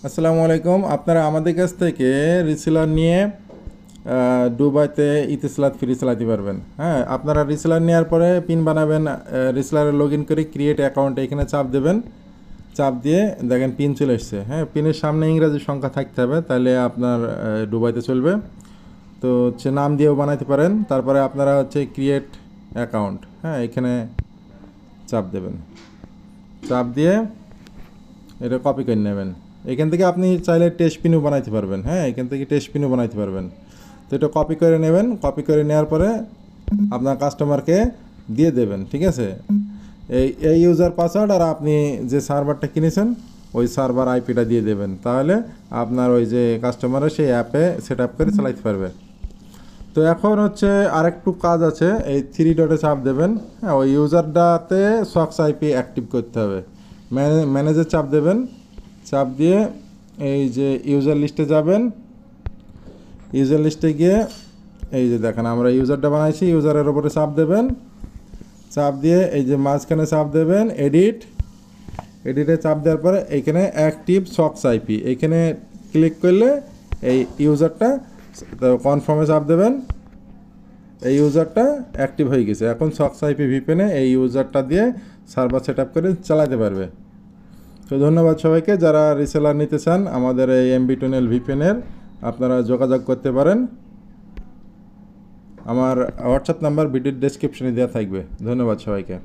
আসসালামু আলাইকুম। আপনারা আমাদের কাছ থেকে রিসেলার নিয়ে দুবাইতে ইতিসালাত ফ্রি চালাতে পারবেন। হ্যাঁ, আপনারা রিসেলার নেওয়ার পরে পিন বানাবেন, রিসেলারে লগ ইন করে ক্রিয়েট অ্যাকাউন্ট এখানে চাপ দেবেন। চাপ দিয়ে দেখেন পিন চলে এসছে। হ্যাঁ, পিনের সামনে ইংরাজি সংখ্যা থাকতে হবে, তাহলে আপনার দুবাইতে চলবে। তো হচ্ছে নাম দিয়েও বানাতে পারেন। তারপরে আপনারা হচ্ছে ক্রিয়েট অ্যাকাউন্ট, হ্যাঁ, এখানে চাপ দেবেন। চাপ দিয়ে এটা কপি করে নেবেন। এখান থেকে আপনি চাইলে টেস্ট পিনও বানাইতে পারবেন। হ্যাঁ, এখান থেকে টেস্ট পিনও বানাইতে পারবেন। তো এটা কপি করে নেবেন। কপি করে নেওয়ার পরে আপনার কাস্টমারকে দিয়ে দেবেন। ঠিক আছে, এই ইউজার পাসওয়ার্ড আর আপনি যে সার্ভারটা কিনেছেন ওই সার্ভার আইপিটা দিয়ে দেবেন। তাহলে আপনার ওই যে কাস্টমারের সেই অ্যাপে সেট আপ করে চালাইতে পারবে। তো এখন হচ্ছে আরেকটু কাজ আছে। এই থ্রি ডটে চাপ দেবেন। হ্যাঁ, ওই ইউজারটাতে সক্স আইপি অ্যাক্টিভ করতে হবে। ম্যানেজের চাপ দেবেন। চাপ দিয়ে এই যে ইউজার লিস্টে যাবেন। ইউজার লিস্টে গিয়ে এই যে দেখেন আমরা ইউজারটা বানাইছি, ইউজারের ওপরে চাপ দেবেন। চাপ দিয়ে এই যে মাঝখানে চাপ দেবেন এডিটে চাপ দেওয়ার পরে এইখানে অ্যাক্টিভ সক্স আইপি এইখানে ক্লিক করলে এই ইউজারটা কনফার্মে চাপ দেবেন। এই ইউজারটা অ্যাক্টিভ হয়ে গেছে। এখন সক্স আইপি ভিপিএনে এই ইউজারটা দিয়ে সার্ভার সেট আপ করে চালাতে পারবে। তো ধন্যবাদ সবাইকে। যারা রিসেলার নিতে চান আমাদের এই এমবি টুনেল ভিপিএনের আপনারা যোগাযোগ করতে পারেন। আমার হোয়াটসঅ্যাপ নাম্বার ভিডিওর ডেসক্রিপশনে দেওয়া থাকবে। ধন্যবাদ সবাইকে।